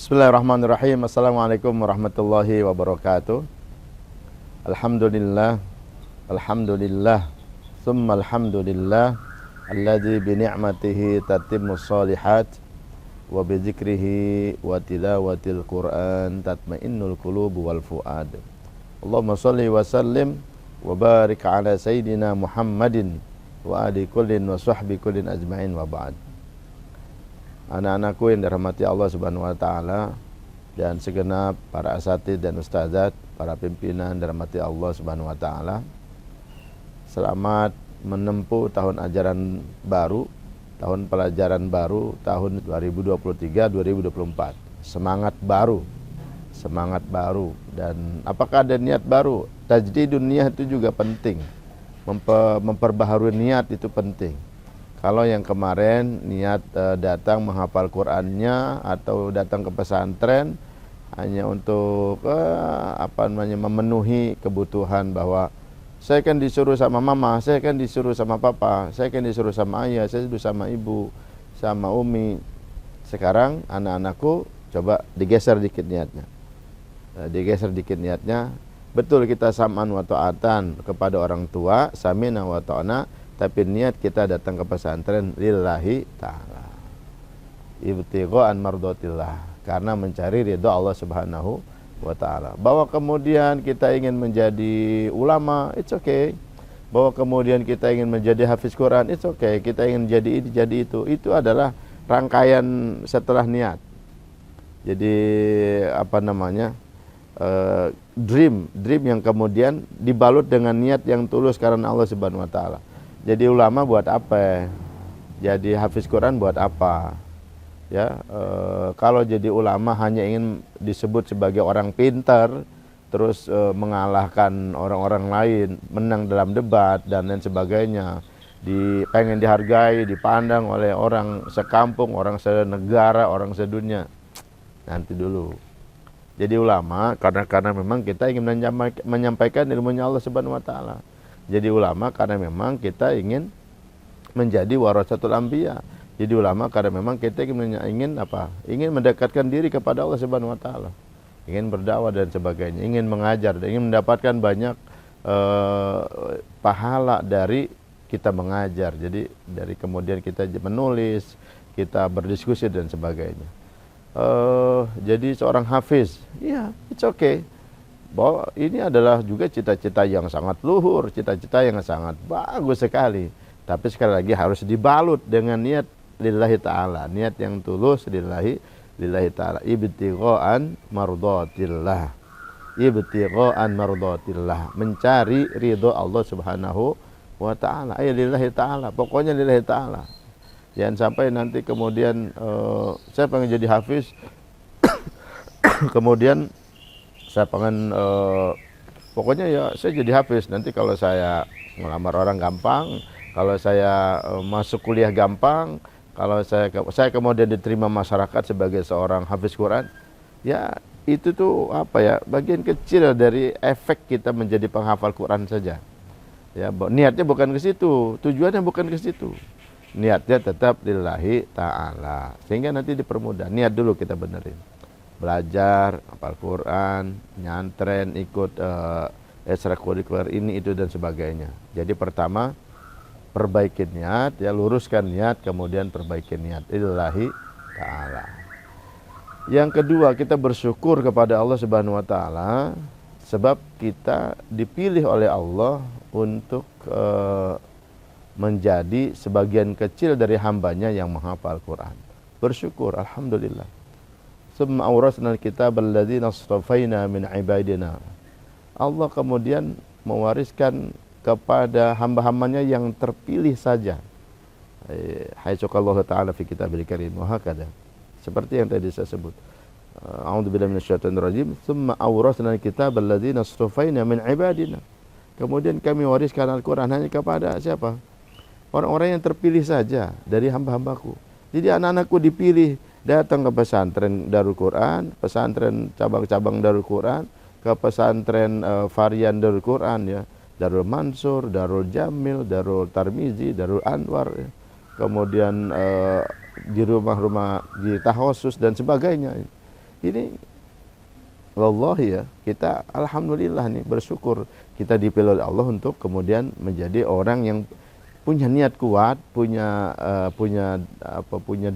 Bismillahirrahmanirrahim. Assalamualaikum warahmatullahi wabarakatuh. Alhamdulillah, alhamdulillah, thumma alhamdulillah, alladzi bi ni'matihi tatimmus shalihat wa bi dzikrihi wa tilawatil Qur'an tatmainnul qulub wal fuad. Allahumma shalli wa sallim wa barik ala sayyidina Muhammadin wa ali kullin wa sahbi kullin ajma'in wa ba'd. Anak-anakku yang dirahmati Allah Subhanahu wa taala dan segenap para asatidz dan ustazat, para pimpinan dirahmati Allah Subhanahu wa taala. Selamat menempuh tahun ajaran baru, tahun pelajaran baru tahun 2023-2024. Semangat baru. Semangat baru dan apakah ada niat baru? Tajdidun niat itu juga penting. Memperbaharui niat itu penting. Kalau yang kemarin niat datang menghafal Qur'annya atau datang ke pesantren hanya untuk memenuhi kebutuhan bahwa saya kan disuruh sama mama, saya kan disuruh sama papa, saya kan disuruh sama ayah, saya disuruh sama ibu, sama umi. Sekarang anak-anakku coba digeser dikit niatnya. Digeser dikit niatnya. Betul kita sam'an wa ta'atan kepada orang tua, samina wa ta'ana, tapi niat kita datang ke pesantren lillahi ta'ala, ibtigha'an mardatillah, karena mencari ridha Allah Subhanahu wa ta'ala. Bahwa kemudian kita ingin menjadi ulama, it's okay. Bahwa kemudian kita ingin menjadi hafiz Quran, it's okay. Kita ingin jadi ini, jadi itu adalah rangkaian setelah niat. Jadi dream yang kemudian dibalut dengan niat yang tulus karena Allah Subhanahu wa ta'ala. Jadi ulama buat apa? Jadi hafiz Quran buat apa? Ya, kalau jadi ulama hanya ingin disebut sebagai orang pintar, terus mengalahkan orang-orang lain, menang dalam debat dan lain sebagainya, pengen dihargai, dipandang oleh orang sekampung, orang senegara, orang sedunia. Nanti dulu. Jadi ulama karena memang kita ingin menyampaikan ilmunya Allah Subhanahu wa taala. Jadi ulama karena memang kita ingin menjadi warasatul anbiya. Jadi ulama karena memang kita ingin mendekatkan diri kepada Allah Subhanahu wa taala. Ingin berdakwah dan sebagainya, ingin mengajar dan ingin mendapatkan banyak pahala dari kita mengajar. Jadi dari kemudian kita menulis, kita berdiskusi dan sebagainya. Jadi seorang hafiz, ya, it's okay. Bahwa ini adalah juga cita-cita yang sangat luhur, cita-cita yang sangat bagus sekali. Tapi sekali lagi harus dibalut dengan niat lillahi ta'ala, niat yang tulus lillahi ta'ala, ibtigha'an mardatillah, ibtigha'an mardatillah, mencari ridho Allah Subhanahu wa ta'ala, lillahi ta'ala, pokoknya lillahi ta'ala. Jangan sampai nanti kemudian saya pengen jadi hafiz kemudian saya pengen pokoknya ya saya jadi hafiz, nanti kalau saya ngelamar orang gampang, kalau saya masuk kuliah gampang, kalau saya kemudian diterima masyarakat sebagai seorang hafiz Quran, ya itu tuh bagian kecil dari efek kita menjadi penghafal Quran saja. Ya, niatnya bukan ke situ, tujuannya bukan ke situ. Niatnya tetap lillahi ta'ala, sehingga nanti dipermudah. Niat dulu kita benerin. Belajar, hafal Quran, nyantren, ikut ekstrakurikuler ini, itu dan sebagainya. Jadi pertama, perbaiki niat, ya luruskan niat, kemudian perbaiki niat. Lillahi ta'ala. Yang kedua, kita bersyukur kepada Allah Subhanahu wa ta'ala, sebab kita dipilih oleh Allah untuk menjadi sebagian kecil dari hambanya yang menghafal Quran. Bersyukur, alhamdulillah. Summa awrasna al-kitab alladzina astafaina min ibadina. Allah kemudian mewariskan kepada hamba-hambanya yang terpilih saja. Haitsuqallahu ta'ala fi kitabil karim wa hakadha. Seperti yang tadi saya sebut. A'udzubillahi minasyaitonir rajim. Summa awrasna al-kitab alladzina astafaina min ibadina. Kemudian kami wariskan Al-Quran hanya kepada siapa? Orang-orang yang terpilih saja dari hamba-hambaku. Jadi anak-anakku dipilih datang ke pesantren Darul Quran, pesantren cabang-cabang Darul Quran, ke pesantren varian Darul Quran, ya, Darul Mansur, Darul Jamil, Darul Tarmizi, Darul Anwar, ya. Kemudian di rumah-rumah di Tahosus dan sebagainya. Ini wallahi ya, kita alhamdulillah nih bersyukur kita dipilih oleh Allah untuk kemudian menjadi orang yang punya niat kuat, punya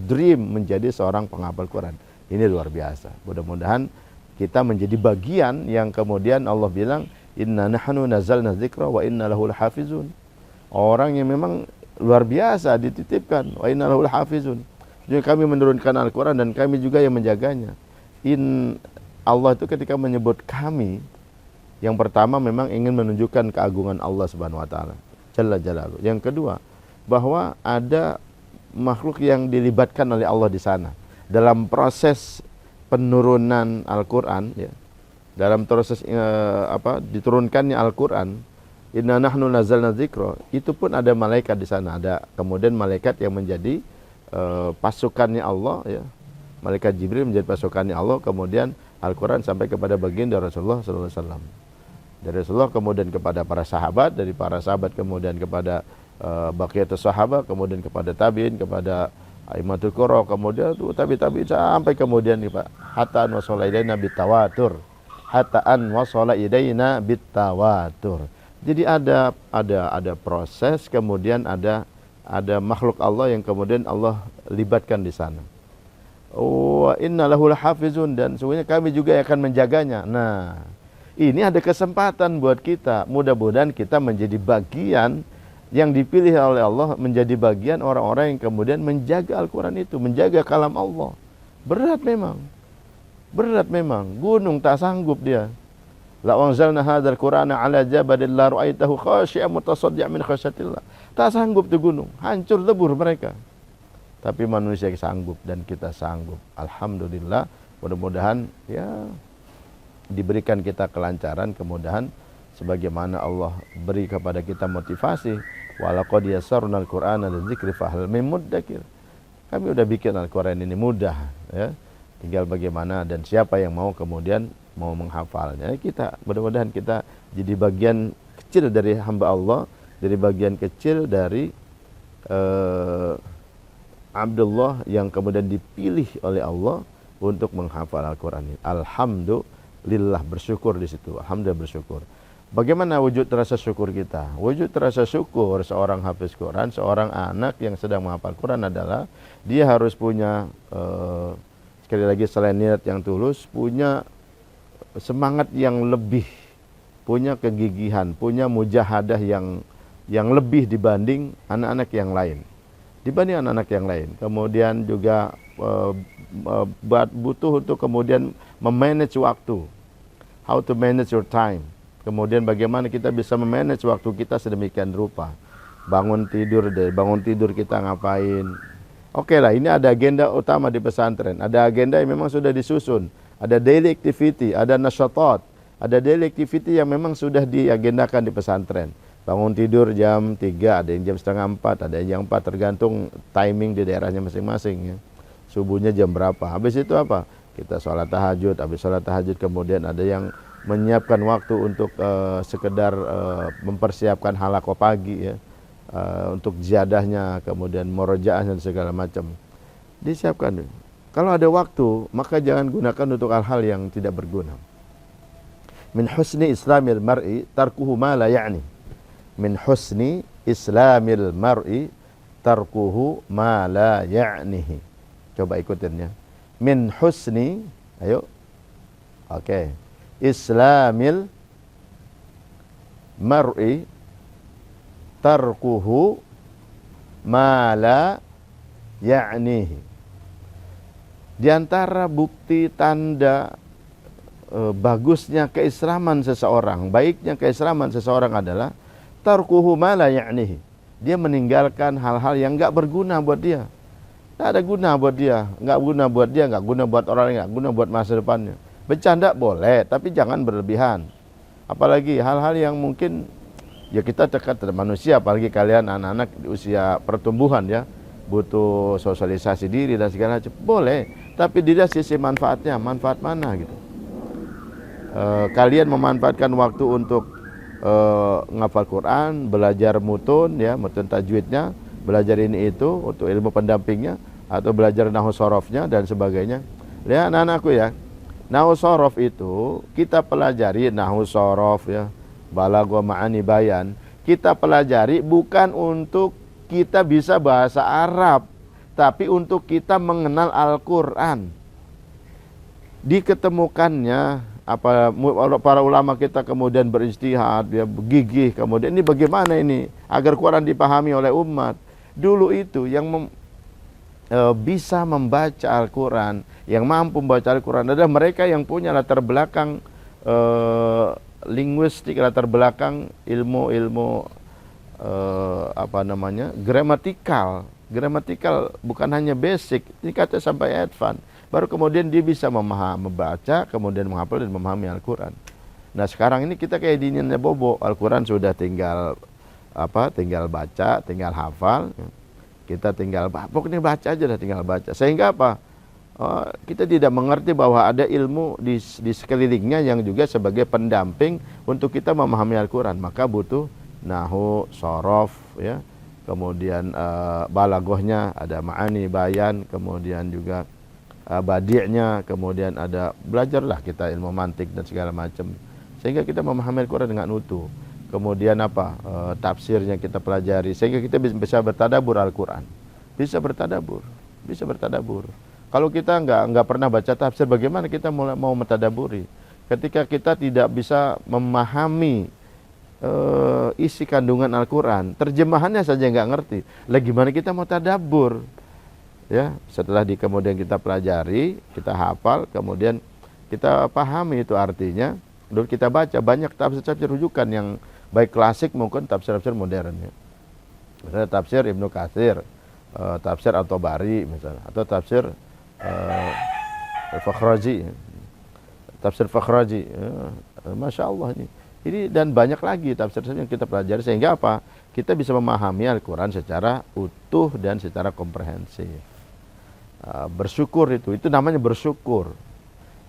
dream menjadi seorang penghafal Quran. Ini luar biasa. Mudah-mudahan kita menjadi bagian yang kemudian Allah bilang inna nahnu nazzalna dzikra wa inna lahu lahafizun. Orang yang memang luar biasa dititipkan wa inna lahu lahafizun. Jadi kami menurunkan Al-Quran dan kami juga yang menjaganya. Allah itu ketika menyebut kami, yang pertama memang ingin menunjukkan keagungan Allah Subhanahu wa taala, Jalla Jalaluhu. Yang kedua, bahwa ada makhluk yang dilibatkan oleh Allah di sana dalam proses penurunan Al-Qur'an ya. Dalam proses diturunkannya Al-Qur'an, inna nahnu nazzalna dzikra, itu pun ada malaikat di sana, ada kemudian malaikat yang menjadi pasukannya Allah ya. Malaikat Jibril menjadi pasukannya Allah, kemudian Al-Quran sampai kepada baginda Rasulullah SAW. Dari Rasulullah kemudian kepada para sahabat, dari para sahabat kemudian kepada baqiyatus sahabat, kemudian kepada tabi'in, kepada aimatul qura, kemudian itu tabi'in sampai kemudian nih Pak, hatta an wasala ilaina bitawatur. Hatta an wasala ilaina bitawatur. Jadi ada proses, kemudian ada makhluk Allah yang kemudian Allah libatkan di sana. Wa inna lahu lahafizun, dan sesungguhnya kami juga akan menjaganya. Nah, ini ada kesempatan buat kita. Mudah-mudahan kita menjadi bagian yang dipilih oleh Allah, menjadi bagian orang-orang yang kemudian menjaga Al-Quran itu, menjaga kalam Allah. Berat memang. Gunung tak sanggup dia. La anzalna hadzal Qur'ana 'ala jabalin la ra'aitahu khashi'an mutasaddian min khasyatillah. Tak sanggup tuh gunung, hancur lebur mereka. Tapi manusia sanggup dan kita sanggup. Alhamdulillah, mudah-mudahan ya diberikan kita kelancaran, kemudahan sebagaimana Allah beri kepada kita motivasi. Walaqad yassarnal Qur'ana lidzikri fahal mim muddakir. Kami udah bikin Al-Qur'an ini mudah ya. Tinggal bagaimana dan siapa yang mau kemudian mau menghafalnya. Kita mudah-mudahan kita jadi bagian kecil dari hamba Allah, jadi bagian kecil dari Abdullah yang kemudian dipilih oleh Allah untuk menghafal Al-Quran ini. Alhamdulillah, bersyukur di situ. Alhamdulillah, bersyukur. Bagaimana wujud rasa syukur kita? Wujud rasa syukur seorang hafiz Quran, seorang anak yang sedang menghafal Quran adalah dia harus punya sekali lagi selain niat yang tulus, punya semangat yang lebih, punya kegigihan, punya mujahadah yang lebih dibanding anak-anak yang lain. Kemudian juga butuh untuk kemudian memanage waktu. How to manage your time. Kemudian bagaimana kita bisa memanage waktu kita sedemikian rupa. Bangun tidur kita ngapain. Oke lah, ini ada agenda utama di pesantren. Ada agenda yang memang sudah disusun. Ada daily activity, ada nasyatat. Ada daily activity yang memang sudah diagendakan di pesantren. Bangun tidur jam 3, ada yang jam setengah 4, ada yang jam 4, tergantung timing di daerahnya masing-masing ya. Subuhnya jam berapa, habis itu apa? Kita sholat tahajud, habis sholat tahajud kemudian ada yang menyiapkan waktu untuk sekedar mempersiapkan halaqah pagi ya, untuk ziyadahnya, kemudian murojaahnya dan segala macam. Disiapkan. Kalau ada waktu, maka jangan gunakan untuk hal-hal yang tidak berguna. Min husni islamil mar'i tarkuhu ma la ya'ni. Min husni islamil mar'i tarkuhu ma la ya'nihi. Coba ikutin ya. Min husni, ayo. Oke. Islamil mar'i tarkuhu ma la ya'nihi. Di antara bukti tanda bagusnya keislaman seseorang, baiknya keislaman seseorang adalah tarkuhu ma la ya'nihi. Dia meninggalkan hal-hal yang enggak berguna buat dia. Enggak ada guna buat dia, enggak guna buat dia, enggak guna buat orang lain, enggak guna buat masa depannya. Bercanda boleh, tapi jangan berlebihan. Apalagi hal-hal yang mungkin ya kita dekat dengan manusia, apalagi kalian anak-anak di usia pertumbuhan ya, butuh sosialisasi diri dan segala macam. Boleh, tapi dilihat sisi manfaatnya, manfaat mana gitu. Kalian memanfaatkan waktu untuk ngafal Quran, belajar mutun ya, mutun tajwidnya, belajar ini itu untuk ilmu pendampingnya, atau belajar nahwu sorofnya dan sebagainya. Lihat anak-anakku ya, Nahwu sorof itu kita pelajari nahwu sorof ya, balaghah, ma'ani, bayan. Kita pelajari bukan untuk kita bisa bahasa Arab, tapi untuk kita mengenal Al-Quran. Diketemukannya para ulama kita kemudian berijtihad, dia gigih, kemudian ini bagaimana ini agar Quran dipahami oleh umat. Dulu itu yang bisa membaca Al-Quran, yang mampu membaca Al-Quran adalah mereka yang punya latar belakang linguistik, latar belakang ilmu-ilmu gramatikal bukan hanya basic, ini kata sampai advance. Baru kemudian dia bisa membaca, kemudian menghafal dan memahami Al-Quran. Nah sekarang ini kita kayak dinginnya bobo, Al-Quran sudah tinggal baca, tinggal hafal, kita tinggal pokoknya baca aja dah, tinggal baca. Sehingga apa? Kita tidak mengerti bahwa ada ilmu di sekelilingnya yang juga sebagai pendamping untuk kita memahami Al-Quran. Maka butuh nahwu, sorof, ya, kemudian balaghahnya, ada ma'ani, bayan, kemudian juga badi'nya, kemudian ada belajarlah kita ilmu mantik dan segala macam, sehingga kita memahami Al-Quran dengan utuh. Kemudian tafsirnya kita pelajari sehingga kita bisa bertadabbur Al-Quran, bisa bertadabbur. Kalau kita nggak pernah baca tafsir, bagaimana kita mau mentadabburi? Ketika kita tidak bisa memahami isi kandungan Al-Quran, terjemahannya saja nggak ngerti, lagi gimana kita mau tadabbur? Ya, setelah kemudian kita pelajari, kita hafal, kemudian kita pahami itu artinya, lalu kita baca banyak tafsir-tafsir rujukan yang baik klasik maupun tafsir-tafsir modern ya. Misalnya tafsir Ibnu Katsir, tafsir At-Tabari misalnya, atau tafsir Fakhrazi, tafsir Fakhrazi, Masya Allah ini dan banyak lagi tafsir yang kita pelajari sehingga apa? Kita bisa memahami Al-Quran secara utuh dan secara komprehensif. Bersyukur itu namanya bersyukur.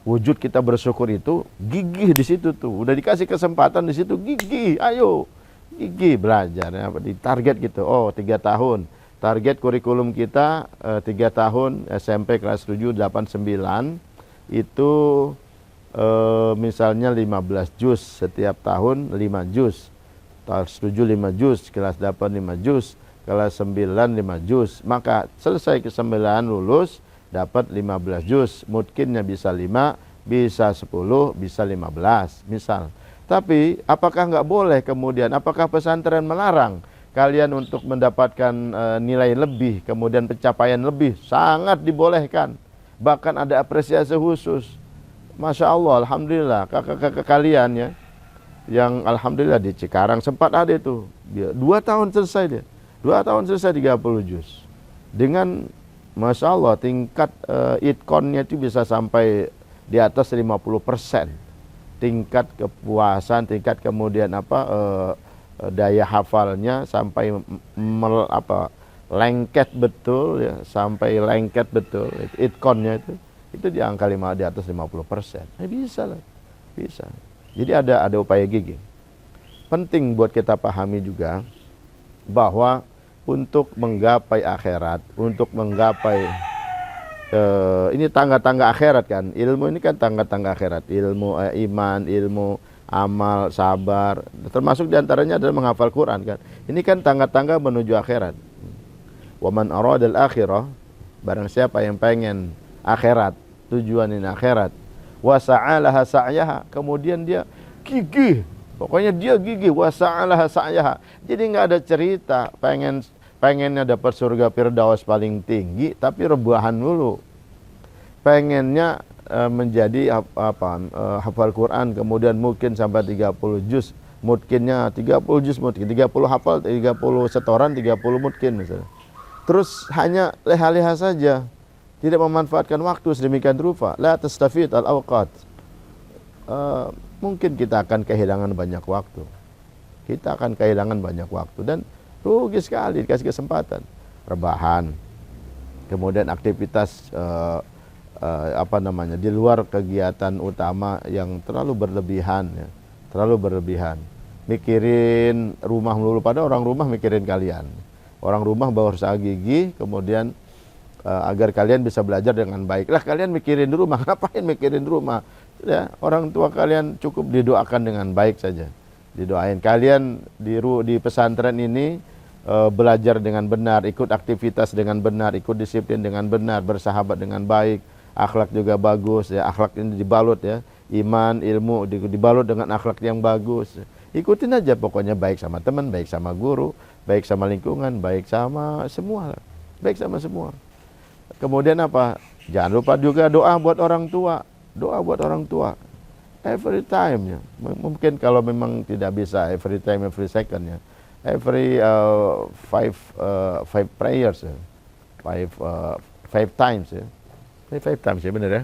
Wujud kita bersyukur itu gigih di situ tuh. Udah dikasih kesempatan di situ, gigih, ayo gigih belajar. Di target gitu. 3 tahun. Target kurikulum kita 3 tahun SMP kelas 7, 8, 9 itu misalnya 15 juz setiap tahun, 5 juz. Kelas 7 5 juz, kelas 8 5 juz, kelas 9 5 juz. Maka selesai ke 9 lulus dapat 15 juz. Mungkinnya bisa 5, bisa 10, bisa 15 misal. Tapi apakah nggak boleh kemudian, apakah pesantren melarang kalian untuk mendapatkan nilai lebih, kemudian pencapaian lebih? Sangat dibolehkan. Bahkan ada apresiasi khusus. Masya Allah, Alhamdulillah, kakak-kakak kalian ya, yang Alhamdulillah di Cikarang sempat ada itu. 2 tahun selesai dia. 2 tahun selesai 30 juz. Dengan Masya Allah tingkat itqonnya itu bisa sampai di atas 50%. Tingkat kepuasan, tingkat kemudian daya hafalnya sampai lengket betul ya, sampai lengket betul. Itqonnya itu di angka di atas 50%. Bisa lah. Bisa. Jadi ada upaya gigih. Penting buat kita pahami juga bahwa untuk menggapai akhirat, untuk menggapai ini tangga-tangga akhirat kan. Ilmu ini kan tangga-tangga akhirat. Ilmu iman, ilmu amal, sabar, termasuk diantaranya adalah menghafal Quran kan. Ini kan tangga-tangga menuju akhirat. Wa man aradal akhirah, barang siapa yang pengen akhirat, tujuan ini akhirat, wa sa'alaha sa'yaha, kemudian dia gigih, pokoknya dia gigih, wa sa'alaha sa'yaha. Jadi nggak ada cerita pengennya dapat surga Firdaus paling tinggi tapi rebahan dulu. Pengennya menjadi hafal Quran, kemudian mungkin sampai 30 juz, mungkinnya 30 juz, mungkin 30 hafal, 30 setoran, 30 mungkin misalnya. Terus hanya leha-leha saja, tidak memanfaatkan waktu sedemikian rupa. La tastafid al-awqat. Mungkin kita akan kehilangan banyak waktu. Kita akan kehilangan banyak waktu dan rugi sekali dikasih kesempatan. Rebahan, kemudian aktivitas di luar kegiatan utama yang terlalu berlebihan ya. Terlalu berlebihan. Mikirin rumah melulu, pada orang rumah mikirin kalian. Orang rumah berusaha gigih, kemudian agar kalian bisa belajar dengan baik. Lah kalian mikirin di rumah, ngapain mikirin di rumah? Ya, orang tua kalian cukup didoakan dengan baik saja. Didoain kalian di pesantren ini belajar dengan benar, ikut aktivitas dengan benar, ikut disiplin dengan benar, bersahabat dengan baik, akhlak juga bagus ya, akhlak ini dibalut ya, iman, ilmu dibalut dengan akhlak yang bagus. Ikutin aja pokoknya, baik sama teman, baik sama guru, baik sama lingkungan, baik sama semua. Baik sama semua. Kemudian apa? Jangan lupa juga doa buat orang tua. Doa buat orang tua. Every time ya. Mungkin kalau memang tidak bisa every time, every second ya. Every five prayers ya. Five times ya. Five times ya, benar ya.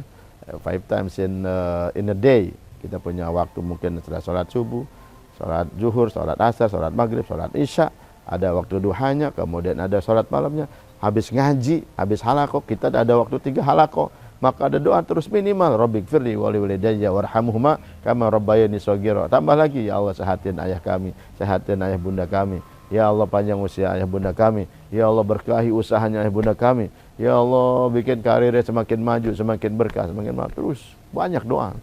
Five times in a day. Kita punya waktu mungkin setelah sholat subuh, sholat zuhur, sholat asar, sholat maghrib, sholat isya. Ada waktu duhanya, kemudian ada sholat malamnya. Habis ngaji, habis halaqah, kita ada waktu 3 halaqah. Maka ada doa terus minimal, Rabbighfirli wa liwalidayya warhamhuma kama rabbayani shaghira. Tambah lagi, ya Allah sehatin ayah kami, sehatin ayah bunda kami. Ya Allah panjang usia ayah bunda kami. Ya Allah berkahi usahanya ayah bunda kami. Ya Allah bikin karirnya semakin maju, semakin berkah, semakin maju. Terus banyak doa.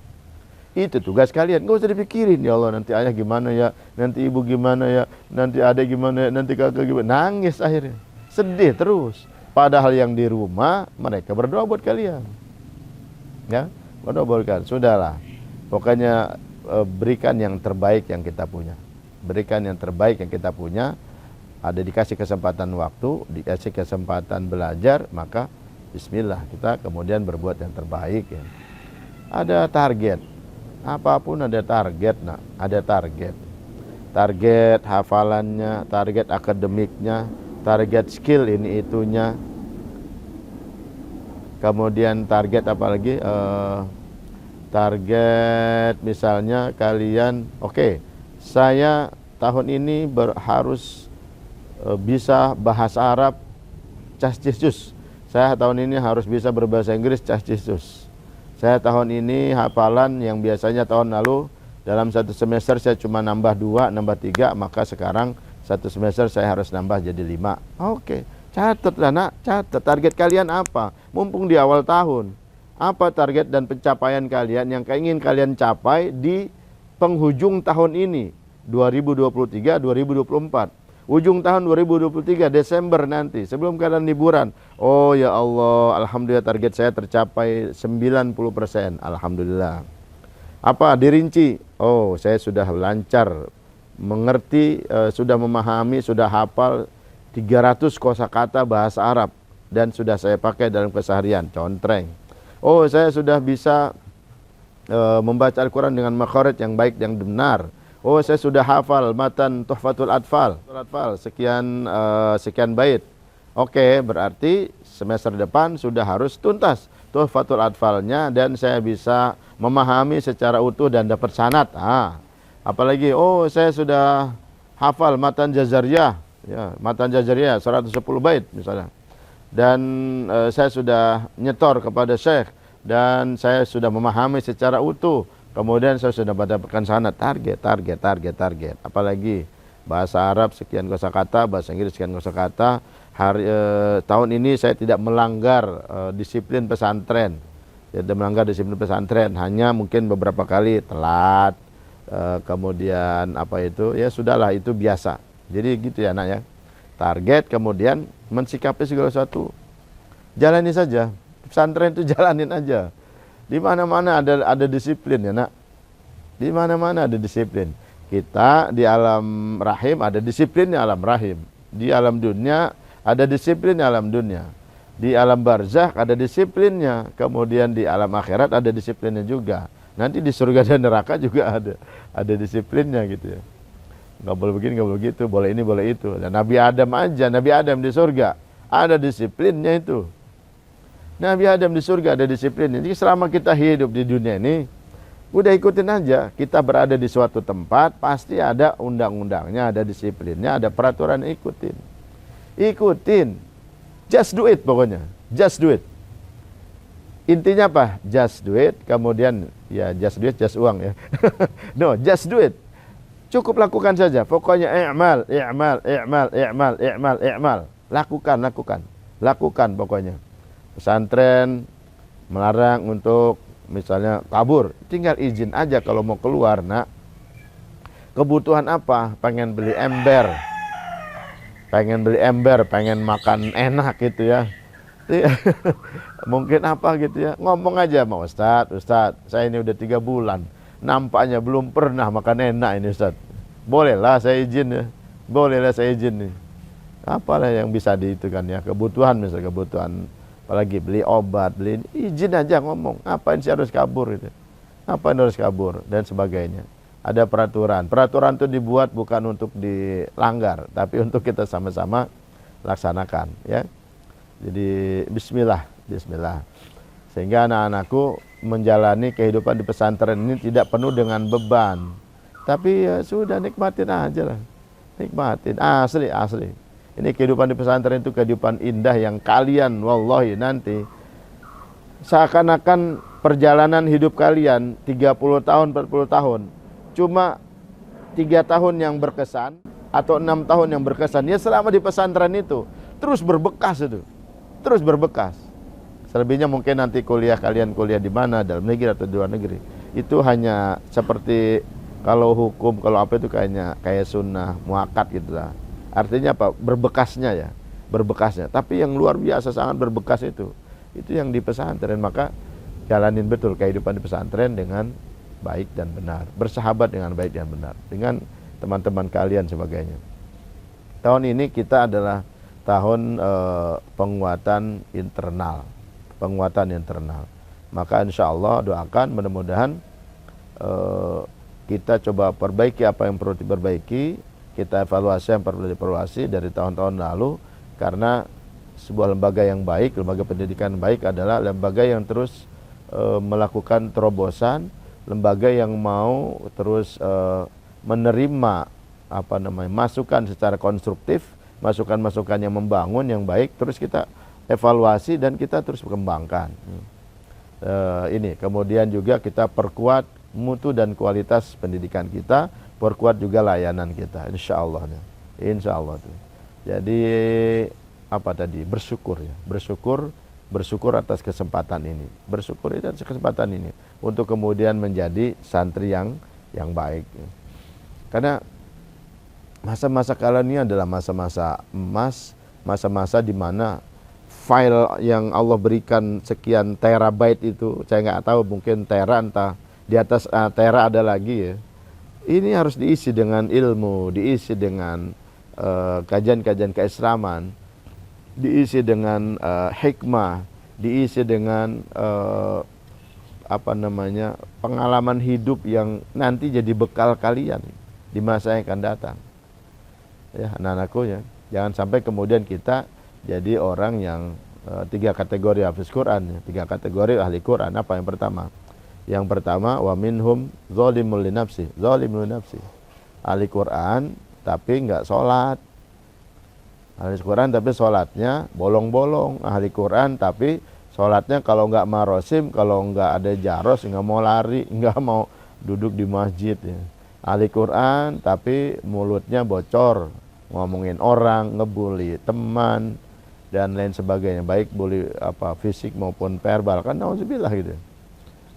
Itu tugas kalian, nggak usah dipikirin, ya Allah nanti ayah gimana ya, nanti ibu gimana ya, nanti adek gimana ya, nanti kakak gimana. Nangis akhirnya, sedih terus. Padahal yang di rumah mereka berdoa buat kalian, ya, berdoa buat kalian. Sudahlah, pokoknya berikan yang terbaik yang kita punya, berikan yang terbaik yang kita punya. Ada dikasih kesempatan waktu, dikasih kesempatan belajar, maka Bismillah kita kemudian berbuat yang terbaik ya. Ada target. Apapun ada target, nak, ada target. Target hafalannya, target akademiknya, target skill ini itunya. Kemudian target apa lagi? Target misalnya kalian, oke, saya tahun ini harus bisa bahasa Arab cas-cis-cus. Saya tahun ini harus bisa berbahasa Inggris cas-cis-cus. Saya tahun ini hafalan yang biasanya tahun lalu dalam satu semester saya cuma nambah 2, nambah 3, maka sekarang satu semester saya harus nambah jadi 5. Oke, catatlah nak, catat target kalian apa? Mumpung di awal tahun. Apa target dan pencapaian kalian yang ingin kalian capai di penghujung tahun ini, 2023, 2024. Ujung tahun 2023 Desember nanti sebelum kalian liburan. Oh ya Allah, alhamdulillah target saya tercapai 90%. Alhamdulillah. Apa dirinci? Oh, saya sudah lancar mengerti, sudah memahami, sudah hafal 300 kosakata bahasa Arab dan sudah saya pakai dalam keseharian. Contreng. Oh, saya sudah bisa membaca Al-Quran dengan makharij yang baik, yang benar. Oh, saya sudah hafal matan Tuhfatul Atfal, sekian bait. Oke, berarti semester depan sudah harus tuntas Tuhfatul Atfalnya dan saya bisa memahami secara utuh dan dapat sanad. Apalagi, oh saya sudah hafal matan Jazariyah, ya, matan Jazariyah 110 bait misalnya. Dan saya sudah nyetor kepada Syekh dan saya sudah memahami secara utuh. Kemudian saya sudah mendapatkan sanad. Target. Apalagi bahasa Arab sekian kosakata, bahasa Inggris sekian kosakata. Tahun ini saya tidak melanggar disiplin pesantren. Tidak melanggar disiplin pesantren, hanya mungkin beberapa kali telat. Kemudian apa itu? Ya sudahlah, itu biasa. Jadi gitu ya nak ya. Target, kemudian mensikapi segala sesuatu. Jalani saja. Pesantren itu jalanin aja. Di mana-mana ada disiplin ya nak. Di mana-mana ada disiplin. Kita di alam rahim ada disiplinnya alam rahim. Di alam dunia ada disiplinnya alam dunia. Di alam barzakh ada disiplinnya. Kemudian di alam akhirat ada disiplinnya juga. Nanti di surga dan neraka juga ada disiplinnya gitu ya. Nggak boleh begini, nggak boleh gitu, boleh ini, boleh itu. Dan Nabi Adam aja, Nabi Adam di surga ada disiplinnya itu. Nabi Adam di surga ada disiplinnya. Jadi selama kita hidup di dunia ini, udah ikutin aja. Kita berada di suatu tempat, pasti ada undang-undangnya, ada disiplinnya, ada peraturan, ikutin. Ikutin. Just do it pokoknya. Just do it. Intinya apa? Just do it. Kemudian, ya just do it, just uang ya. No, just do it. Cukup lakukan saja. Pokoknya i'mal. Lakukan pokoknya. pesantren melarang untuk misalnya kabur, tinggal izin aja kalau mau keluar. Nak, kebutuhan apa? Pengen beli ember, pengen makan enak gitu ya. Mungkin apa gitu ya, ngomong aja sama Ustadz, saya ini udah 3 bulan nampaknya belum pernah makan enak ini Ustadz, bolehlah saya izin nih. Apalah yang bisa diitukan ya, kebutuhan, misalnya kebutuhan apalagi beli obat, beli, izin aja ngomong, ngapain sih harus kabur gitu, dan sebagainya. Ada peraturan itu dibuat bukan untuk dilanggar, tapi untuk kita sama-sama laksanakan ya. Jadi bismillah, sehingga anak-anakku menjalani kehidupan di pesantren ini tidak penuh dengan beban, tapi ya sudah, nikmatin aja lah, nikmatin, asli. Ini kehidupan di pesantren itu kehidupan indah yang kalian wallahi nanti seakan-akan perjalanan hidup kalian 30 tahun, 40 tahun cuma 3 tahun yang berkesan atau 6 tahun yang berkesan. Ya selama di pesantren itu terus berbekas itu. Selebihnya mungkin nanti kalian kuliah di mana, dalam negeri atau di luar negeri. Itu hanya seperti kalau hukum, kalau apa itu kayak sunnah muakkad gitu lah. Artinya apa? Berbekasnya. Tapi yang luar biasa sangat berbekas itu yang di pesantren. Maka jalanin betul kehidupan di pesantren dengan baik dan benar, bersahabat dengan baik dan benar dengan teman-teman kalian sebagainya. Tahun ini kita adalah tahun penguatan internal. Maka insya Allah doakan mudah-mudahan kita coba perbaiki apa yang perlu diperbaiki, kita evaluasi yang perlu dievaluasi dari tahun-tahun lalu, karena sebuah lembaga yang baik, lembaga pendidikan baik adalah lembaga yang terus melakukan terobosan, lembaga yang mau terus menerima masukan secara konstruktif, masukan-masukan yang membangun, yang baik, terus kita evaluasi dan kita terus kembangkan. Ini kemudian juga kita perkuat mutu dan kualitas pendidikan kita, perkuat juga layanan kita, insya Allah tuh. Jadi bersyukur atas kesempatan ini, untuk kemudian menjadi santri yang baik. Karena masa-masa kalian ini adalah masa-masa emas, masa-masa di mana file yang Allah berikan sekian terabyte itu, saya nggak tahu, mungkin tera, entah di atas tera ada lagi ya. Ini harus diisi dengan ilmu, diisi dengan kajian-kajian keislaman, diisi dengan hikmah, diisi dengan pengalaman hidup yang nanti jadi bekal kalian di masa yang akan datang. Ya, anak-anakku ya, jangan sampai kemudian kita jadi orang yang 3 kategori hafiz Quran, 3 kategori ahli Quran. Apa yang pertama? Yang pertama, wa minhum zalimul li nafsi, ahli Quran tapi enggak sholat, ahli Quran tapi sholatnya bolong-bolong, ahli Quran tapi sholatnya kalau enggak marosim, kalau enggak ada jaros, enggak mau lari, enggak mau duduk di masjid ya. Ahli Quran tapi mulutnya bocor, ngomongin orang, ngebully teman dan lain sebagainya, baik bully fisik maupun verbal, kan nauzubillah gitu.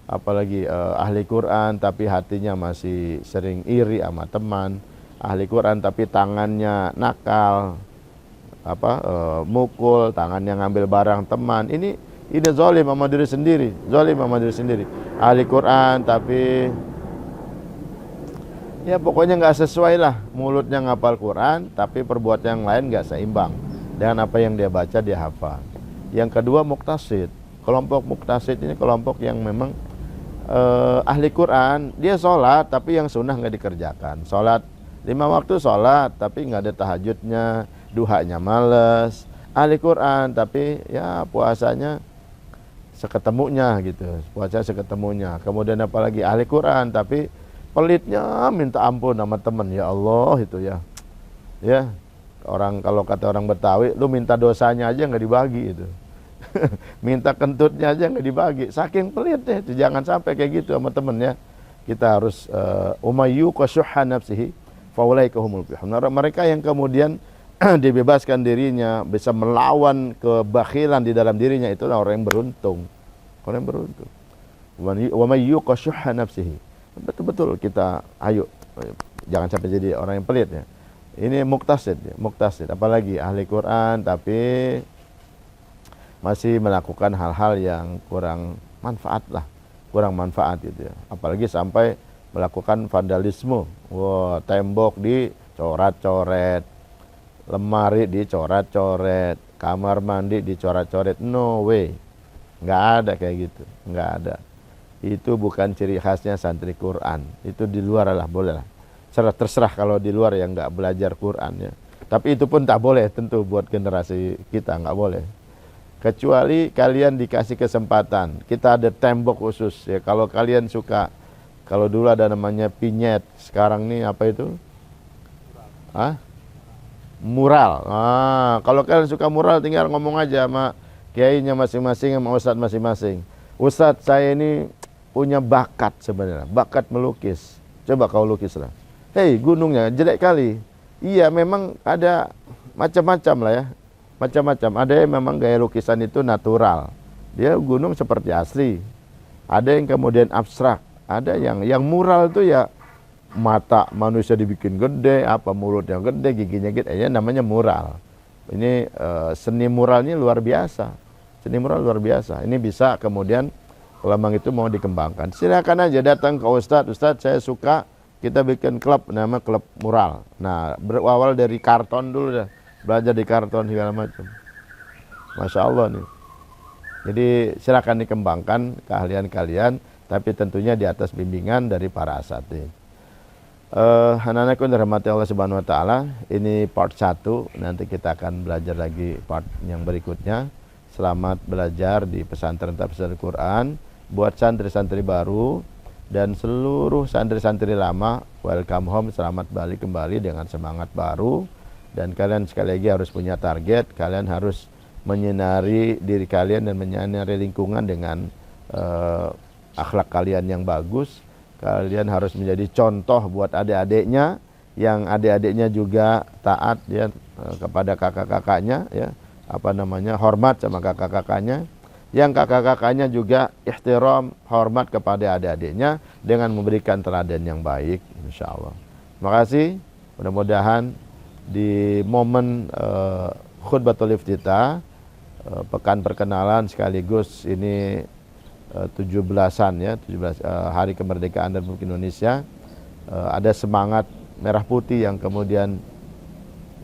Apalagi ahli Quran tapi hatinya masih sering iri sama teman, ahli Quran tapi tangannya nakal, mukul, tangannya ngambil barang teman. Ini zalim sama diri sendiri, ahli Quran tapi ya pokoknya nggak sesuai lah, mulutnya ngapal Quran tapi perbuatan yang lain nggak seimbang dengan apa yang dia baca, dia hafal. Yang kedua muktasid. Kelompok muktasid ini kelompok yang memang ahli Quran, dia sholat tapi yang sunnah nggak dikerjakan. Sholat 5 waktu sholat tapi nggak ada tahajudnya, duhanya males. Ahli Quran tapi ya puasanya seketemunya gitu, Kemudian apalagi ahli Quran tapi pelitnya minta ampun sama teman, ya Allah itu ya. Ya, kalau kata orang Betawi, lu minta dosanya aja nggak dibagi itu. Minta kentutnya aja nggak dibagi, saking pelitnya itu. Jangan sampai kayak gitu sama temen ya. Kita harus umayyu qashuhha nafsihi faulaika humul muflihun. Mereka yang kemudian dibebaskan dirinya, bisa melawan kebakhilan di dalam dirinya, itulah orang yang beruntung. Orang yang beruntung. Wa may yuqa syuhha nafsihi. Betul-betul kita ayo jangan sampai jadi orang yang pelit ya. Ini muktasid ya, muktasid. Apalagi ahli Quran tapi masih melakukan hal-hal yang kurang manfaat lah, kurang manfaat gitu ya. Apalagi sampai melakukan vandalisme. Wah, tembok dicoret-coret, lemari dicoret-coret, kamar mandi dicoret-coret. No way. Nggak ada kayak gitu, nggak ada. Itu bukan ciri khasnya santri Quran. Itu di luar lah, boleh lah. Terserah kalau di luar yang nggak belajar Quran ya. Tapi itu pun tak boleh tentu buat generasi kita, nggak boleh. Kecuali kalian dikasih kesempatan. Kita ada tembok khusus ya. Kalau kalian suka, kalau dulu ada namanya pinyet, sekarang nih apa itu? Mural. Kalau kalian suka mural tinggal ngomong aja sama kiainya masing-masing, sama ustadz masing-masing. Ustadz, saya ini punya bakat sebenarnya, bakat melukis. Coba kau lukislah. Hei, gunungnya jelek kali. Iya, memang ada macam-macam lah ya. Macam-macam. Ada yang memang gaya lukisan itu natural. Dia gunung seperti asli. Ada yang kemudian abstrak. Ada yang mural itu ya mata manusia dibikin gede, apa mulutnya gede, giginya gede. Ya namanya mural. Ini seni muralnya luar biasa. Seni mural luar biasa. Ini bisa kemudian kalau memang itu mau dikembangkan, silakan aja datang ke Ustadz. Ustadz, saya suka kita bikin klub, nama klub mural. Nah, berawal dari karton dulu dah, belajar di karton segala macam. Masya Allah nih. Jadi silakan dikembangkan keahlian kalian, tapi tentunya di atas bimbingan dari para asatidz. Anak-anakku yang dirahmati Allah Subhanahu Wa Taala, ini part 1. Nanti kita akan belajar lagi part yang berikutnya. Selamat belajar di pesantren Tafsir Quran. Buat santri-santri baru dan seluruh santri-santri lama, welcome home, selamat balik kembali dengan semangat baru. Dan kalian sekali lagi harus punya target, kalian harus menyinari diri kalian dan menyinari lingkungan dengan akhlak kalian yang bagus. Kalian harus menjadi contoh buat adik-adiknya, yang adik-adiknya juga taat ya kepada kakak-kakaknya ya, hormat sama kakak-kakaknya. Yang kakak-kakaknya juga ihtiram, hormat kepada adik-adiknya dengan memberikan teladan yang baik, insya Allah. Terima kasih. Mudah-mudahan di momen khutbatul iftitah, pekan perkenalan sekaligus ini 17-an ya, 17 hari kemerdekaan Republik Indonesia, ada semangat merah putih yang kemudian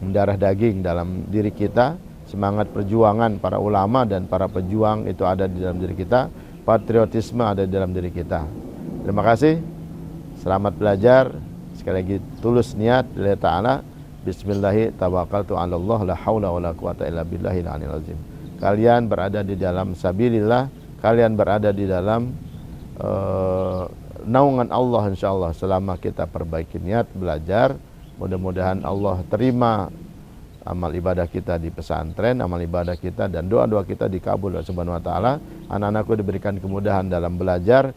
mendarah daging dalam diri kita. Semangat perjuangan para ulama dan para pejuang itu ada di dalam diri kita. Patriotisme ada di dalam diri kita. Terima kasih. Selamat belajar. Sekali lagi tulus niat lillahi ta'ala. Bismillahi tawakkaltu 'ala Allah la haula wala quwata illa billahil aliyil azim. Kalian berada di dalam sabilillah, kalian berada di dalam naungan Allah insyaallah selama kita perbaiki niat belajar. Mudah-mudahan Allah terima amal ibadah kita di pesantren, amal ibadah kita dan doa-doa kita dikabul oleh Subhanahu wa taala. Anak-anakku diberikan kemudahan dalam belajar.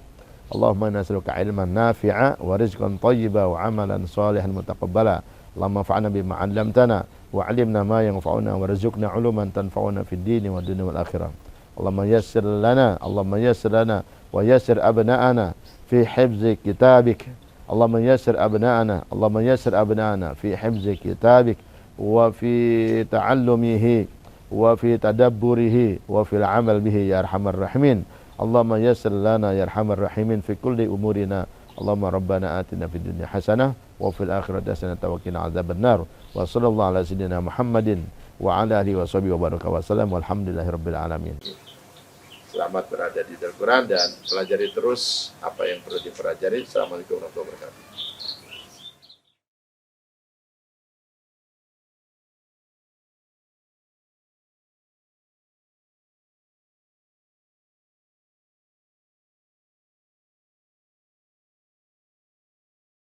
Allahumma nas'aluka ilman nafi'a wa rizqan thayyiba wa amalan salihan mutaqabbala. Allahumma fa'na bima 'allamtana wa 'allimna ma yanfa'una warzuqna 'uluman tanfa'una fid dini wad dunya wal akhirah. Allahumma yassir lana wa yassir abna'ana fi hifzi kitabik. Allahumma yassir abna'ana fi hifzi kitabik wa fi ta'allumihi wa fi tadabburihi wa fil 'amal bihi ya arhamar rahimin. Allahumma yassir lana ya arhamar rahimin fi kulli umurina. Allahumma rabbana atina fid dunya hasanah wa fil akhirati hasanah wa qina adzaban nar. Wa sallallahu ala sayyidina Muhammadin wa ala alihi wa sahbihi wa baraka wa sallam walhamdulillahirabbil alamin. Selamat berada di Al-Quran dan pelajari terus apa yang perlu dipelajari. Assalamualaikum warahmatullahi wabarakatuh.